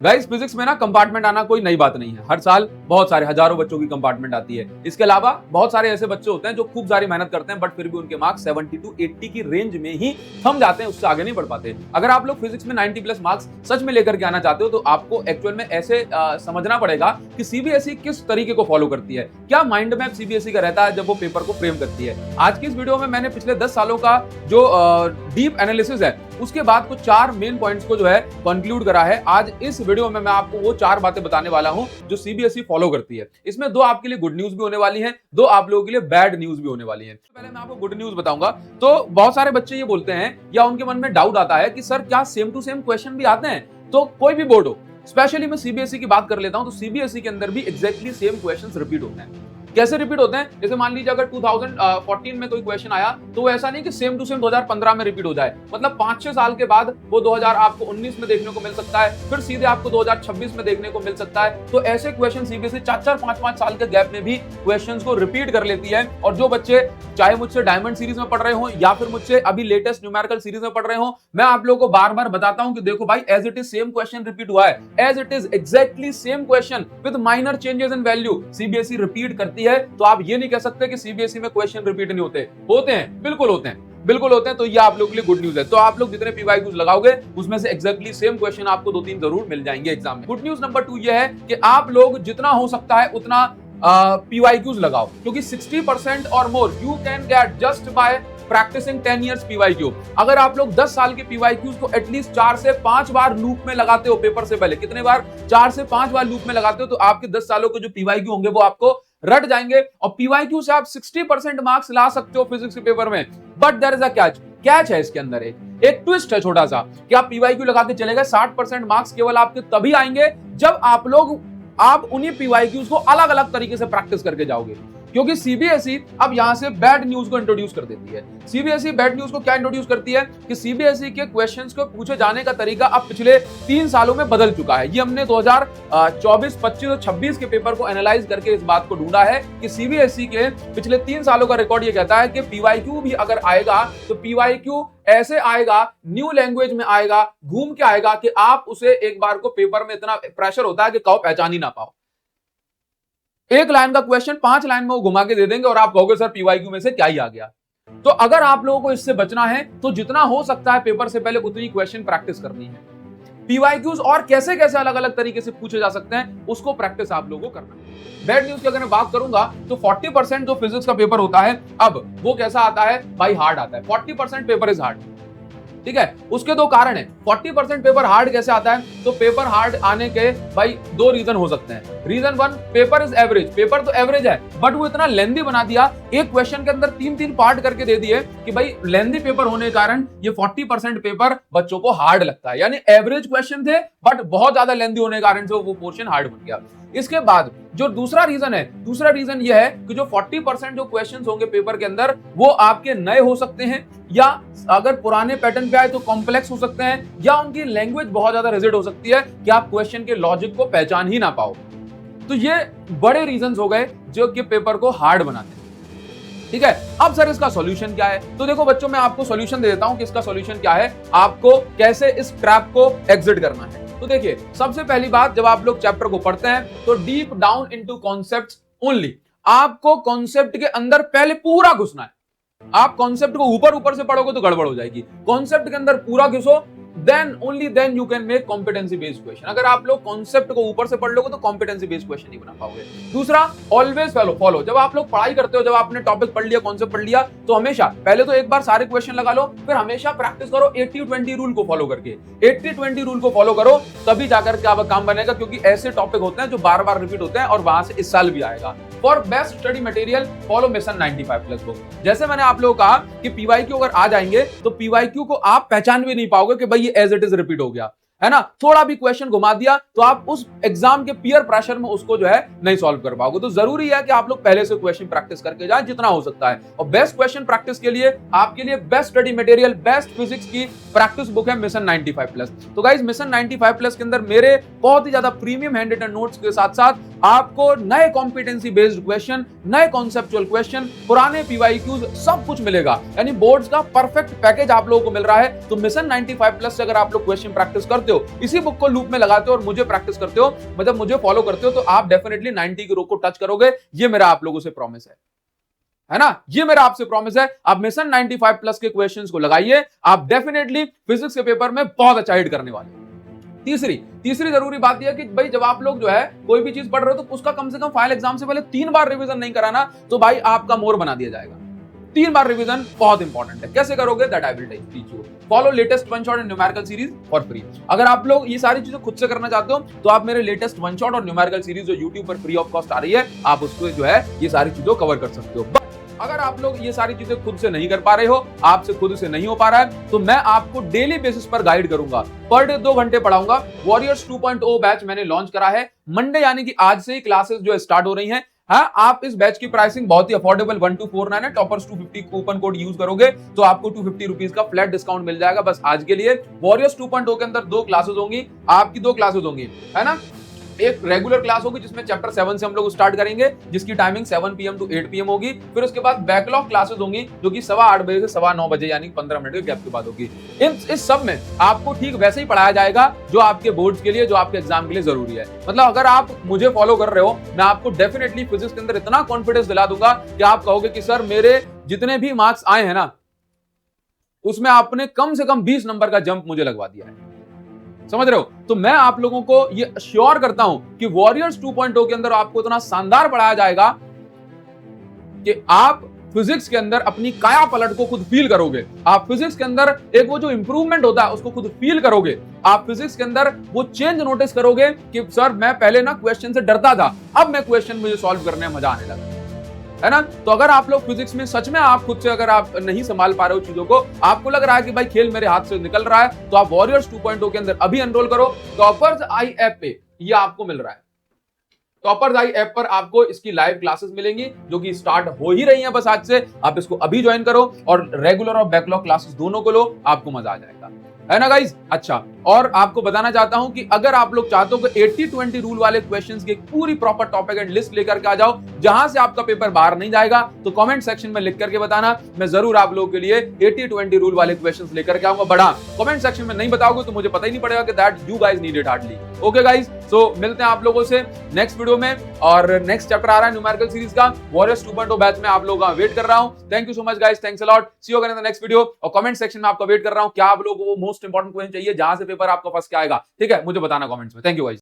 Guys physics में ना compartment आना कोई नई बात नहीं है। हर साल बहुत सारे हजारों बच्चों की कंपार्टमेंट आती है। इसके अलावा बहुत सारे ऐसे बच्चे होते हैं जो खूब सारी मेहनत करते हैं बट फिर भी उनके मार्क्स 70 टू 80 की रेंज में ही थम जाते हैं, उससे आगे नहीं बढ़ पाते। अगर आप लोग फिजिक्स में 90 प्लस मार्क्स सच में लेकर के आना चाहते हो तो आपको एक्चुअल में ऐसे समझना पड़ेगा कि सीबीएसई किस तरीके को फॉलो करती है, क्या माइंड मैप सीबीएसई का रहता है जब वो पेपर को फ्रेम करती है। आज की इस वीडियो में मैंने पिछले 10 सालों का जो डीप एनालिसिस है उसके बाद कुछ 4 मेन पॉइंट्स को जो है कंक्लूड करा है। आज इस वीडियो में मैं आपको वो 4 बातें बताने वाला हूं जो सीबीएसई फॉलो करती है। इसमें 2 आपके लिए गुड न्यूज भी होने वाली हैं, 2 आप लोगों के लिए बैड न्यूज भी होने वाली हैं। तो पहले मैं आपको गुड न्यूज बताऊंगा। तो बहुत सारे बच्चे ये बोलते हैं या उनके मन में डाउट आता है कि सर क्या सेम टू सेम क्वेश्चन भी आते हैं? तो कोई भी बोर्ड हो, स्पेशली मैं सीबीएसई की बात कर लेता हूं, तो सीबीएसई के अंदर भी एग्जैक्टली सेम क्वेश्चंस रिपीट होते हैं। कैसे रिपीट होते हैं? जैसे मान लीजिए अगर 2014 में कोई क्वेश्चन आया तो ऐसा नहीं कि सेम टू सेम 2015 में रिपीट हो जाए। मतलब 5-6 साल के बाद वो 2000 आपको 19 में देखने को मिल सकता है, फिर सीधे आपको 2026 में देखने को मिल सकता है। तो ऐसे क्वेश्चन सीबीएसई 4-4, 5-5 साल के गैप में भी क्वेश्चंस को रिपीट कर लेती है। और जो बच्चे चाहे मुझसे डायमंड सीरीज में पढ़ रहे हो या फिर मुझसे अभी लेटेस्ट न्यूमेरिकल सीरीज में पढ़ रहे हो, मैं आप लोगों को बार बार बताता हूं कि देखो भाई, as it is same question repeat हुआ है, as it is exactly same question with minor changes in value CBSE repeat करती है। तो आप ये नहीं कह सकते कि सीबीएसई में क्वेश्चन रिपीट नहीं होते। होते हैं, बिल्कुल होते हैं, बिल्कुल होते हैं। तो ये आप लोगों के लिए गुड न्यूज है। तो आप लोग जितने पीवाईक्यूज लगाओगे उसमें से एग्जैक्टली सेम क्वेश्चन आपको 2-3 जरूर मिल जाएंगे एग्जाम में। गुड न्यूज नंबर 2 ये है कि आप लोग जितना हो सकता है उतना पीवाईक्यूज लगाओ, क्योंकि 60% और more you can get just by practising 10 years PYQ. अगर आप लोग 10 साल के पीवाईक्यूज को एटलीस्ट 4 से 5 बार लूप में लगाते हो पेपर से पहले, कितने बार? 4 से 5 बार लूप में लगाते हो, तो आपके 10 सालों के जो पीवाईक्यू होंगे वो आपको रट जाएंगे। और पीवाईक्यू से आप 60% मार्क्स ला सकते हो फिजिक्स के पेपर में। But there is a catch. Catch है इसके अंदर, एक ट्विस्ट है छोटा सा, कि आप पीवाईक्यू लगा के चले गए, 60% मार्क्स केवल आपके तभी आएंगे जब आप उन्हीं पीवाईक्यूज को अलग अलग तरीके से प्रैक्टिस करके जाओगे। क्योंकि सीबीएसई अब यहां से बैड न्यूज को इंट्रोड्यूस कर देती है। सीबीएसई बैड न्यूज को क्या इंट्रोड्यूस करती है कि सीबीएसई के क्वेश्चंस को पूछे जाने का तरीका अब पिछले 3 सालों में बदल चुका है। ये हमने 2024, 25 और 26 के पेपर को एनालाइज करके इस बात को ढूंढा है कि सीबीएसई के पिछले 3 सालों का रिकॉर्ड ये कहता है कि पीवाईक्यू भी अगर आएगा तो पीवाईक्यू ऐसे आएगा, न्यू लैंग्वेज में आएगा, घूम के आएगा कि आप उसे एक बार को पेपर में इतना प्रेशर होता है कि कहो पहचान ही ना पाओ। एक लाइन का क्वेश्चन 5 लाइन में वो घुमा के दे देंगे और आप कहोगे सर पीवाईक्यू में से क्या ही आ गया। तो अगर आप लोगों को इससे बचना है तो जितना हो सकता है पेपर से पहले उतनी क्वेश्चन प्रैक्टिस करनी है। पीवाईक्यूज और कैसे कैसे अलग अलग तरीके से पूछे जा सकते हैं उसको प्रैक्टिस आप लोगों को करना है। बैड न्यूज की अगर मैं बात करूंगा तो 40% जो फिजिक्स का पेपर होता है अब वो कैसा आता है भाई? हार्ड आता है। 40% पेपर इज हार्ड, ठीक है। उसके 2 कारण है। 40% पेपर हार्ड कैसे आता है? तो पेपर हार्ड आने के भाई 2 रीजन हो सकते हैं। Reason 1, paper is average. Paper तो एवरेज है बट वो इतना लेंथी बना दिया, एक क्वेश्चन के अंदर 3-3 पार्ट करके दे दिए कि भाई लेंथी पेपर होने के कारण ये 40% पेपर बच्चों को हार्ड लगता है। यानी एवरेज क्वेश्चन थे बट बहुत ज्यादा लेंथी होने के कारण से वो पोर्शन हार्ड बन गया। इसके बाद जो दूसरा रीजन है, दूसरा रीजन ये है कि जो 40% जो क्वेश्चंस होंगे पेपर के अंदर वो आपके नए हो सकते हैं, या अगर पुराने पैटर्न पे आए तो कॉम्प्लेक्स हो सकते हैं, या उनकी लैंग्वेज बहुत ज्यादा रिजिड हो सकती है कि आप क्वेश्चन के लॉजिक को पहचान ही ना पाओ। तो ये बड़े रीजंस हो गए जो कि पेपर को हार्ड बनाते हैं, ठीक है। अब सर इसका सॉल्यूशन क्या है? तो देखो बच्चों, मैं आपको सॉल्यूशन दे देता हूं कि इसका सॉल्यूशन क्या है, आपको कैसे इस ट्रैप को एग्जिट करना है। तो देखिए, सबसे पहली बात, जब आप लोग चैप्टर को पढ़ते हैं तो deep down into concepts only. आपको कॉन्सेप्ट के अंदर पहले पूरा घुसना है। आप कॉन्सेप्ट को ऊपर ऊपर से पढ़ोगे तो गड़बड़ हो जाएगी। कॉन्सेप्ट के अंदर पूरा घुसो, then only then you can make competency based question। अगर आप लोग कॉन्सेप्ट को ऊपर से पढ़ लोगे तो कॉम्पिटेंसी बेस्ड क्वेश्चन नहीं बना पाओगे। दूसरा, ऑलवेज फॉलो। जब आप लोग पढ़ाई करते हो, जब आपने टॉपिक पढ़ लिया, कॉन्सेप्ट पढ़ लिया, तो हमेशा पहले तो एक बार सारे क्वेश्चन लगा लो, फिर हमेशा प्रैक्टिस करो 80-20 रूल को फॉलो करके। 80-20 रूल को फॉलो करो, तभी जाकर के आपका काम बनेगा, क्योंकि ऐसे टॉपिक होते हैं जो बार बार रिपीट होते हैं और वहां से इस साल भी आएगा। For best study material follow mission 95 plus book. जैसे मैंने आप लोगों को कहा कि पीवाईक्यू अगर आ जाएंगे तो पीवाईक्यू को आप पहचान भी नहीं पाओगे कि भाई ये एज इट इज रिपीट हो गया, है ना। थोड़ा भी क्वेश्चन घुमा दिया तो आप उस एग्जाम के पीयर प्रेशर में उसको जो है नहीं सॉल्व कर पाओगे। तो जरूरी है कि आप लोग पहले से क्वेश्चन प्रैक्टिस करके जाएं जितना हो सकता है। और बेस्ट क्वेश्चन प्रैक्टिस के लिए आपके लिए best study material, best physics की प्रैक्टिस बुक है मिशन 95 प्लस। तो गाइस, मिशन 95 प्लस के अंदर मेरे बहुत ही ज्यादा प्रीमियम हैंड रिटन नोट्स के साथ साथ आपको नए कॉम्पिटेंसी बेस्ड क्वेश्चन, नए कॉन्सेप्चुअल क्वेश्चन, पुराने पीवाईक्यूज, सब कुछ मिलेगा। यानी बोर्ड्स का परफेक्ट पैकेज आप लोगों को मिल रहा है। तो मिशन 95 प्लस से अगर आप लोग क्वेश्चन प्रैक्टिस करते करते हो, इसी बुक को लूप में लगाते हो और मुझे प्रैक्टिस करते हो, मतलब मुझे फॉलो करते हो, तो आप डेफिनेटली 90 की रो को टच करोगे। ये मेरा आप लोगों से प्रॉमिस है ना, ये मेरा आपसे प्रॉमिस है। आप मिशन 95 प्लस के क्वेश्चंस को लगाइए, आप डेफिनेटली फिजिक्स के पेपर में बहुत अच्छा हिट करने वाले हैं। तीसरी जरूरी बात यह कि भाई जब आप लोग जो है कोई भी चीज पढ़ रहे हो तो उसका कम से कम फाइनल एग्जाम से पहले 3 बार रिवीजन नहीं कराना, तो भाई आपका मोर बना दिया जाएगा। 3 बार रिवीजन बहुत इंपॉर्टेंट है। कैसे करोगे, that I will teach you. Follow latest one shot and numerical series for free. अगर आप लोग ये सारी चीजें खुद से करना चाहते हो तो आप मेरे लेटेस्ट वन शॉट और न्यूमेरिकल सीरीज जो यूट्यूब पर फ्री ऑफ कॉस्ट आ रही है, आप उसको जो है ये सारी चीजों कवर कर सकते हो। अगर आप लोग ये सारी चीजें खुद से नहीं कर पा रहे हो, आपसे खुद से नहीं हो पा रहा है, तो मैं आपको डेली बेसिस पर गाइड करूंगा। पर डे 2 घंटे पढ़ाऊंगा। वॉरियर्स 2.0 बैच मैंने लॉन्च करा है। मंडे यानी कि आज से ही क्लासेस जो है स्टार्ट हो रही हैं। हाँ, आप इस बैच की प्राइसिंग बहुत ही अफोर्डेबल 1249 है। टॉपर्स 250 कूपन कोड यूज करोगे तो आपको 250 रुपीज का फ्लैट डिस्काउंट मिल जाएगा बस आज के लिए। वॉरियर्स 2.0 के अंदर 2 क्लासेस होंगी, आपकी 2 क्लासेस होंगी, है ना। एक रेगुलर क्लास होगी जिसमें चैप्टर 7 से हम लोग स्टार्ट करेंगे, जिसकी टाइमिंग 7 PM to 8 PM होगी। फिर उसके बाद बैकलॉग क्लासेस होंगी जो कि 8:15 बजे से 9:15 बजे यानी 15 मिनट के गैप के बाद होगी। इस सब में आपको ठीक वैसे ही पढ़ाया जाएगा जो आपके बोर्ड्स के लिए, जो आपके एग्जाम के लिए जरूरी है। मतलब अगर आप मुझे फॉलो कर रहे हो, मैं आपको डेफिनेटली फिजिक्स के अंदर इतना कॉन्फिडेंस दिला दूंगा कि आप कहोगे कि सर मेरे जितने भी मार्क्स आए हैं ना, उसमें आपने कम से कम 20 नंबर का जंप मुझे लगवा दिया है। समझ रहे हो? तो मैं आप लोगों को ये श्योर करता हूं कि वॉरियर्स 2.0 के अंदर आपको इतना शानदार पढ़ाया जाएगा कि आप फिजिक्स के अंदर अपनी काया पलट को खुद फील करोगे। आप फिजिक्स के अंदर एक वो जो इंप्रूवमेंट होता है उसको खुद फील करोगे। आप फिजिक्स के अंदर वो चेंज नोटिस करोगे कि सर मैं पहले ना क्वेश्चन से डरता था, अब मैं क्वेश्चन मुझे सॉल्व करने में मजा आने लगा, है ना। तो अगर आप लोग फिजिक्स में सच में आप खुद से अगर आप नहीं संभाल पा रहे हो चीजों को, आपको लग रहा है कि भाई खेल मेरे हाथ से निकल रहा है, तो आप वॉरियर्स 2.0 के अंदर अभी एनरोल करो। टॉपर्स आई ऐप पे ये आपको मिल रहा है। टॉपर्स आई ऐप पर आपको इसकी लाइव क्लासेस मिलेंगी जो कि स्टार्ट हो ही रही हैं बस आज से। आप इसको अभी ज्वाइन करो और रेगुलर और बैकलॉग क्लासेस दोनों को लो, आपको मजा आ जाएगा, है ना गाइज। अच्छा, और आपको बताना चाहता हूं कि अगर आप लोग चाहते हो कि 80-20 रूल वाले क्वेश्चंस की पूरी प्रॉपर टॉपिक एंड लिस्ट लेकर के आ जाओ जहां से आपका पेपर बाहर नहीं जाएगा, तो कमेंट सेक्शन में लिख करके बताना। मैं जरूर आप लोगों के लिए 80-20 रूल वाले क्वेश्चंस लेकर के आऊंगा। बड़ा कमेंट सेक्शन में नहीं बताओगे तो मुझे पता ही नहीं पड़ेगा कि that you guys need it hardly. Okay guys, so मिलते हैं आप लोगों से नेक्स्ट वीडियो में। और नेक्स्ट चैप्टर आ रहा है न्यूमेरिकल सीरीज का, वॉरियर्स 2.0 बैच में आप लोगों का वेट कर रहा हूं। Thank you so much guys, thanks a lot, see you again in the next video. और कमेंट सेक्शन में आपका वेट कर रहा हूं, क्या आप लोगों को मोस्ट इंपॉर्टेंट क्वेश्चन चाहिए जहां से पेपर आपका फंस के आएगा, ठीक है, मुझे बताना कमेंट्स में। Thank you guys.